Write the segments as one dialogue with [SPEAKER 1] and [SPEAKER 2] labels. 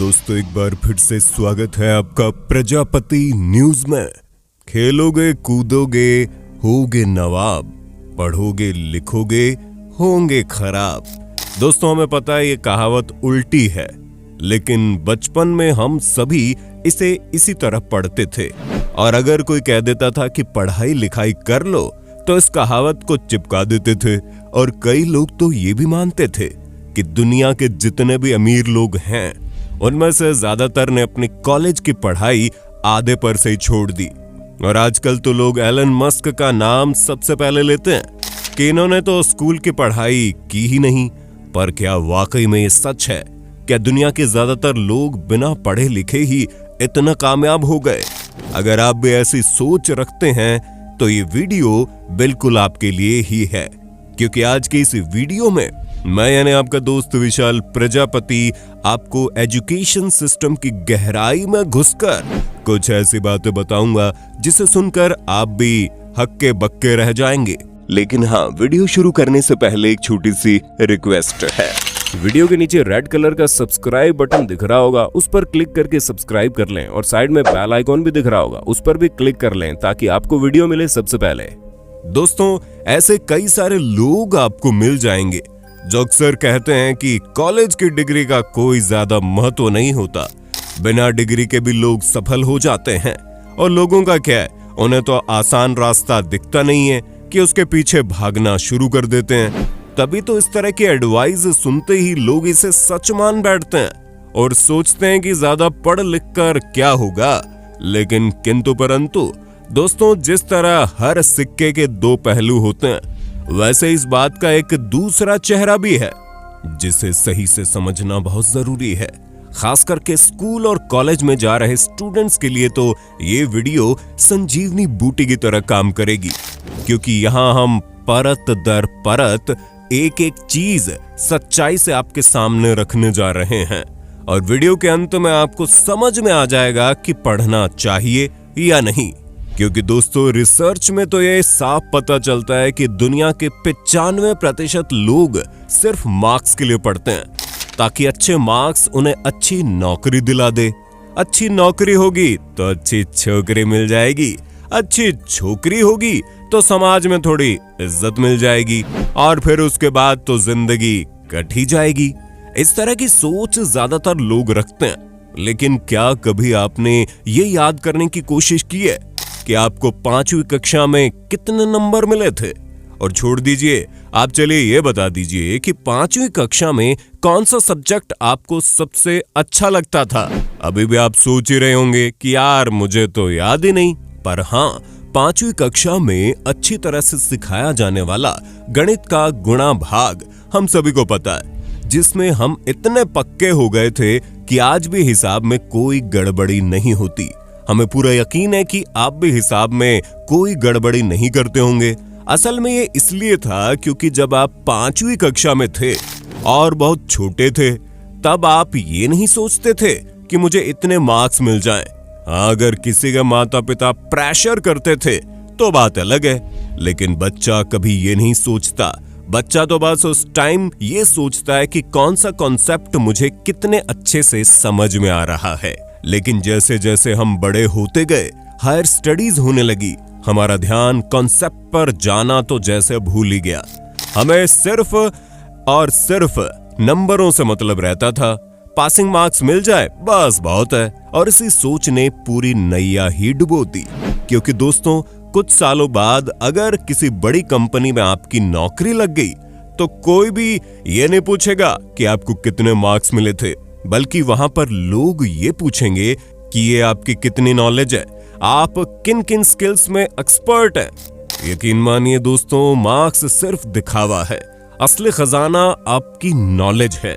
[SPEAKER 1] दोस्तों एक बार फिर से स्वागत है आपका प्रजापति न्यूज में। खेलोगे कूदोगे होगे नवाब, पढ़ोगे लिखोगे होंगे खराब। दोस्तों हमें पता है ये कहावत उल्टी है, लेकिन बचपन में हम सभी इसे इसी तरह पढ़ते थे। और अगर कोई कह देता था कि पढ़ाई लिखाई कर लो तो इस कहावत को चिपका देते थे। और कई लोग तो ये भी मानते थे कि दुनिया के जितने भी अमीर लोग हैं उनमें से ज्यादातर ने अपनी कॉलेज की पढ़ाई आधे पर से ही छोड़ दी। और आजकल तो लोग एलन मस्क का नाम सबसे पहले लेते हैं कि इन्होंने तो स्कूल की पढ़ाई की ही नहीं। पर क्या वाकई में ये सच है? क्या दुनिया के ज्यादातर लोग बिना पढ़े लिखे ही इतना कामयाब हो गए? अगर आप भी ऐसी सोच रखते हैं तो ये वीडियो बिल्कुल आपके लिए ही है, क्योंकि आज की इस वीडियो में मैं यानी आपका दोस्त विशाल प्रजापति आपको एजुकेशन सिस्टम की गहराई में घुसकर कुछ ऐसी बातें बताऊंगा जिसे सुनकर आप भी हक्के बक्के रह जाएंगे। लेकिन हाँ, वीडियो शुरू करने से पहले एक छोटी सी रिक्वेस्ट है।
[SPEAKER 2] वीडियो के नीचे रेड कलर का सब्सक्राइब बटन दिख रहा होगा, उस पर क्लिक करके सब्सक्राइब कर लें। और साइड में बेल आइकॉन भी दिख रहा होगा, उस पर भी क्लिक कर लें ताकि आपको वीडियो मिले सबसे पहले।
[SPEAKER 1] दोस्तों ऐसे कई सारे लोग आपको मिल जाएंगे जो अक्सर कहते हैं कि कॉलेज की डिग्री का कोई ज्यादा महत्व नहीं होता, बिना डिग्री के भी लोग सफल हो जाते हैं। और लोगों का क्या है, उन्हें तो आसान रास्ता दिखता नहीं है कि उसके पीछे भागना शुरू कर देते हैं। तभी तो इस तरह की एडवाइस सुनते ही लोग इसे सच मान बैठते हैं और सोचते हैं कि ज्यादा पढ़ लिख कर क्या होगा। लेकिन किंतु परंतु दोस्तों, जिस तरह हर सिक्के के दो पहलू होते हैं, वैसे इस बात का एक दूसरा चेहरा भी है जिसे सही से समझना बहुत जरूरी है। खास करके स्कूल और कॉलेज में जा रहे स्टूडेंट्स के लिए तो ये वीडियो संजीवनी बूटी की तरह काम करेगी, क्योंकि यहाँ हम परत दर परत एक एक चीज सच्चाई से आपके सामने रखने जा रहे हैं। और वीडियो के अंत में आपको समझ में आ जाएगा कि पढ़ना चाहिए या नहीं। क्योंकि दोस्तों रिसर्च में तो ये साफ पता चलता है कि दुनिया के 95% लोग सिर्फ मार्क्स के लिए पढ़ते हैं, ताकि अच्छे मार्क्स उन्हें अच्छी नौकरी दिला दे। अच्छी नौकरी होगी तो अच्छी छोकरी मिल जाएगी, अच्छी छोकरी होगी तो समाज में थोड़ी इज्जत मिल जाएगी, और फिर उसके बाद तो जिंदगी कट ही जाएगी। इस तरह की सोच ज्यादातर लोग रखते हैं। लेकिन क्या कभी आपने ये याद करने की कोशिश की है कि आपको 5वीं कक्षा में कितने नंबर मिले थे? और छोड़ दीजिए, आप चलिए ये बता दीजिए कि 5वीं कक्षा में कौन सा सब्जेक्ट आपको सबसे अच्छा लगता था। अभी भी आप सोच ही रहे होंगे कि यार मुझे तो याद ही नहीं। पर हाँ, 5वीं कक्षा में अच्छी तरह से सिखाया जाने वाला गणित का गुणा भाग हम सभी को पता है, जिसमें हम इतने पक्के हो गए थे कि आज भी हिसाब में कोई गड़बड़ी नहीं होती। हमें पूरा यकीन है कि आप भी हिसाब में कोई गड़बड़ी नहीं करते होंगे। असल में ये इसलिए था क्योंकि जब आप 5वीं कक्षा में थे और बहुत छोटे थे, तब आप ये नहीं सोचते थे कि मुझे इतने मार्क्स मिल जाएं। हाँ, अगर किसी के माता पिता प्रेशर करते थे तो बात अलग है, लेकिन बच्चा कभी ये नहीं सोचता। बच्चा तो बस उस टाइम ये सोचता है कि कौन सा कॉन्सेप्ट मुझे कितने अच्छे से समझ में आ रहा है। लेकिन जैसे जैसे हम बड़े होते गए, हायर स्टडीज होने लगी, हमारा ध्यान कॉन्सेप्ट पर जाना तो जैसे भूल ही गया। हमें सिर्फ और सिर्फ नंबरों से मतलब रहता था। पासिंग मार्क्स मिल जाए बस बहुत है। और इसी सोच ने पूरी नैया ही डुबो दी। क्योंकि दोस्तों कुछ सालों बाद अगर किसी बड़ी कंपनी में आपकी नौकरी लग गई तो कोई भी ये नहीं पूछेगा कि आपको कितने मार्क्स मिले थे, बल्कि वहां पर लोग ये पूछेंगे कि ये आपकी कितनी नॉलेज है, आप किन किन स्किल्स में एक्सपर्ट हैं। यकीन मानिए दोस्तों, मार्क्स सिर्फ दिखावा है, असली खजाना आपकी नॉलेज है,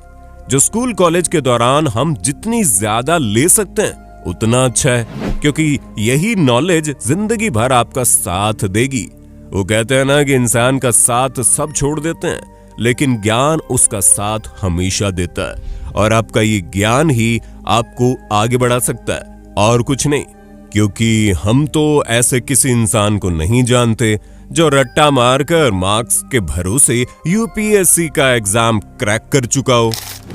[SPEAKER 1] जो स्कूल कॉलेज के दौरान हम जितनी ज्यादा ले सकते हैं उतना अच्छा है, क्योंकि यही नॉलेज जिंदगी भर आपका साथ देगी। वो कहते हैं ना कि इंसान का साथ सब छोड़ देते हैं, लेकिन ज्ञान उसका साथ हमेशा देता है। और आपका ये ज्ञान ही आपको आगे बढ़ा सकता है और कुछ नहीं। क्योंकि हम तो ऐसे किसी इंसान को नहीं जानते जो रट्टा मारकर मार्क्स के भरोसे यूपीएससी का एग्जाम क्रैक कर चुका हो।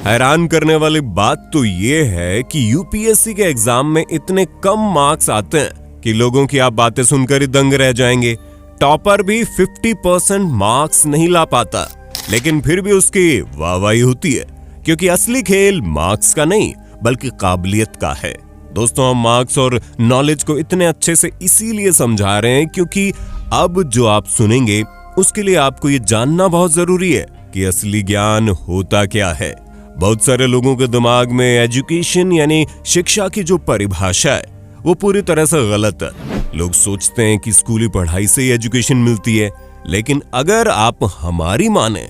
[SPEAKER 1] हैरान करने वाली बात तो ये है कि यूपीएससी के एग्जाम में इतने कम मार्क्स आते हैं कि लोगों की आप बातें सुनकर ही दंग रह जाएंगे। टॉपर भी 50% मार्क्स नहीं ला पाता, लेकिन फिर भी उसकी वाहवाही होती है, क्योंकि असली खेल मार्क्स का नहीं बल्कि काबिलियत का है। दोस्तों, हम मार्क्स और नॉलेज को इतने अच्छे से इसीलिए समझा रहे हैं क्योंकि अब जो आप सुनेंगे उसके लिए आपको ये जानना बहुत जरूरी है कि असली ज्ञान होता क्या है। बहुत सारे लोगों के दिमाग में एजुकेशन यानी शिक्षा की जो परिभाषा है वो पूरी तरह से गलत है। लोग सोचते हैं कि स्कूली पढ़ाई से ही एजुकेशन मिलती है, लेकिन अगर आप हमारी माने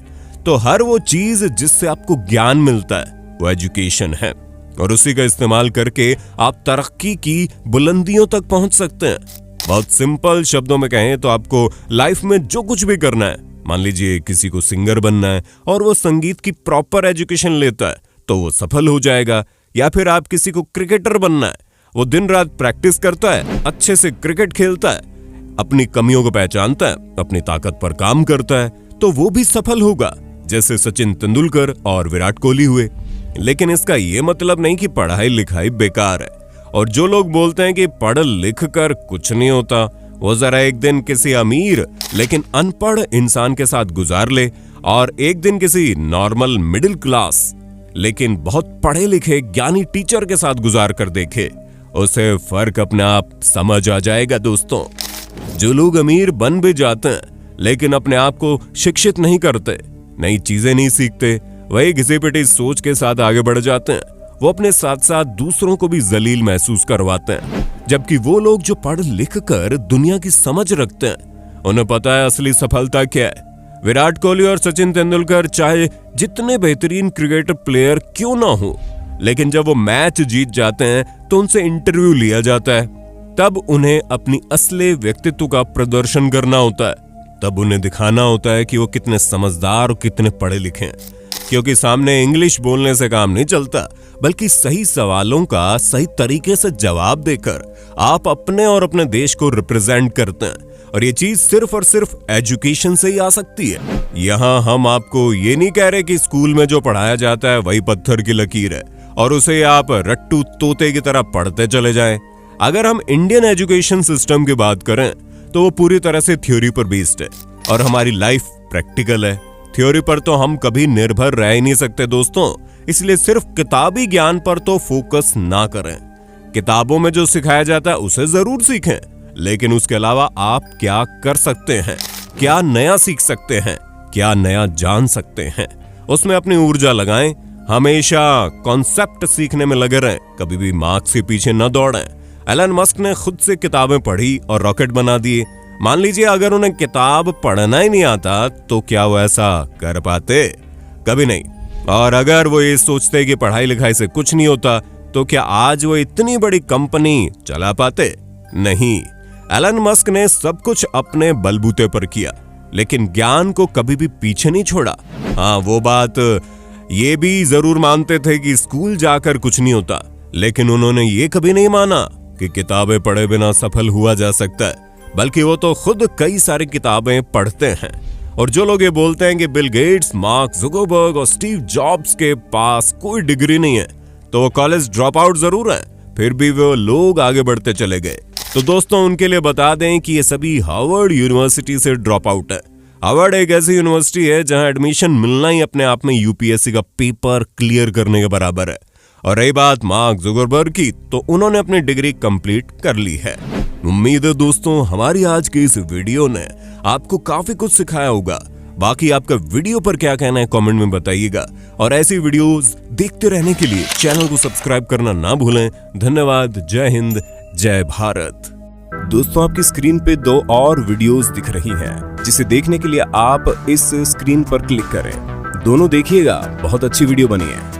[SPEAKER 1] तो हर वो चीज जिससे आपको ज्ञान मिलता है वो एजुकेशन है, और उसी का इस्तेमाल करके आप तरक्की की बुलंदियों तक पहुंच सकते हैं। बहुत सिंपल शब्दों में कहें तो आपको लाइफ में जो कुछ भी करना है, मान लीजिए किसी को सिंगर बनना है और वो संगीत की प्रॉपर एजुकेशन लेता है तो वो सफल हो जाएगा, या फिर आप किसी को क्रिकेटर बनना है, वो दिन रात प्रैक्टिस करता है, अच्छे से क्रिकेट खेलता है, अपनी कमियों को पहचानता है, अपनी ताकत पर काम करता है, तो वो भी सफल होगा, जैसे सचिन तेंदुलकर और विराट कोहली हुए। लेकिन इसका ये मतलब नहीं कि पढ़ाई लिखाई बेकार है, और जो लोग बोलते हैं कि पढ़ लिख कर कुछ नहीं होता, वो जरा एक दिन किसी अमीर लेकिन अनपढ़ इंसान के साथ गुजार ले और एक दिन किसी नॉर्मल मिडिल क्लास लेकिन बहुत पढ़े लिखे ज्ञानी टीचर के साथ गुजार कर देखे, उसे फर्क अपने आप समझ आ जाएगा। दोस्तों, जो लोग अमीर बन भी जाते हैं लेकिन अपने आप को शिक्षित नहीं करते, नई चीजें नहीं सीखते, वही घिसी पिटी सोच के साथ आगे बढ़ जाते हैं, वो अपने साथ साथ दूसरों को भी जलील महसूस करवाते हैं। जबकि वो लोग जो पढ़ लिख कर दुनिया की समझ रखते हैं, उन्हें पता है असली सफलता क्या है। विराट कोहली और सचिन तेंदुलकर चाहे जितने बेहतरीन क्रिकेट प्लेयर क्यों ना हो, लेकिन जब वो मैच जीत जाते हैं तो उनसे इंटरव्यू लिया जाता है, तब उन्हें अपनी असली व्यक्तित्व का प्रदर्शन करना होता है। तब उन्हें दिखाना होता है कि वो कितने समझदार और कितने पढ़े लिखे हैं, क्योंकि सामने इंग्लिश बोलने से काम नहीं चलता, बल्कि सही सवालों का सही तरीके से जवाब देकर आप अपने और अपने देश को रिप्रेजेंट करते हैं, और ये चीज सिर्फ और सिर्फ एजुकेशन से ही आ सकती है। यहाँ हम आपको ये नहीं कह रहे कि स्कूल में जो पढ़ाया जाता है वही पत्थर की लकीर है और उसे आप रट्टू तोते की तरह पढ़ते चले जाएं। अगर हम इंडियन एजुकेशन सिस्टम की बात करें तो वो पूरी तरह से थ्योरी पर बेस्ड है और हमारी लाइफ प्रैक्टिकल है। थ्योरी पर तो हम कभी निर्भर रह ही नहीं सकते दोस्तों, इसलिए सिर्फ किताबी ज्ञान पर तो फोकस ना करें। किताबों में जो सिखाया जाता है उसे जरूर सीखें, लेकिन उसके अलावा आप क्या कर सकते हैं, क्या नया सीख सकते हैं, क्या नया जान सकते हैं, उसमें अपनी ऊर्जा लगाएं। हमेशा कॉन्सेप्ट सीखने में लगे रहें, कभी भी मार्क्स के पीछे न दौड़ें। एलन मस्क ने खुद से किताबें पढ़ी और रॉकेट बना दिए। मान लीजिए अगर उन्हें किताब पढ़ना ही नहीं आता तो क्या वो ऐसा कर पाते? कभी नहीं। और अगर वो ये सोचते कि पढ़ाई लिखाई से कुछ नहीं होता तो क्या आज वो इतनी बड़ी कंपनी चला पाते? नहीं। एलन मस्क ने सब कुछ अपने बलबूते पर किया, लेकिन ज्ञान को कभी भी पीछे नहीं छोड़ा। हाँ, वो बात ये भी जरूर मानते थे कि स्कूल जाकर कुछ नहीं होता, लेकिन उन्होंने ये कभी नहीं माना कि किताबें पढ़े बिना सफल हुआ जा सकता है, बल्कि वो तो खुद कई सारी किताबें पढ़ते हैं। और जो लोग ये बोलते हैं कि बिल गेट्स, मार्क जुकरबर्ग और स्टीव जॉब्स के पास कोई डिग्री नहीं है, तो वो कॉलेज ड्रॉप आउट जरूर है, फिर भी वो लोग आगे बढ़ते चले गए। तो दोस्तों, उनके लिए बता दें कि ये सभी हार्वर्ड यूनिवर्सिटी से ड्रॉप आउट है। हार्वर्ड एक ऐसी यूनिवर्सिटी है जहां एडमिशन मिलना ही अपने आप में यूपीएससी का पेपर क्लियर करने के बराबर है। और रही बात मार्क जुकरबर्ग की, तो उन्होंने अपनी डिग्री कंप्लीट कर ली है। उम्मीद है दोस्तों हमारी आज की इस वीडियो ने आपको काफी कुछ सिखाया होगा। बाकी आपका वीडियो पर क्या कहना है कमेंट में बताइएगा, और ऐसी वीडियोस देखते रहने के लिए चैनल को सब्सक्राइब करना ना भूलें। धन्यवाद। जय हिंद, जय भारत। दोस्तों, आपकी स्क्रीन पे 2 और वीडियोस दिख रही हैं, जिसे देखने के लिए आप इस स्क्रीन पर क्लिक करें। दोनों देखिएगा, बहुत अच्छी वीडियो बनी है।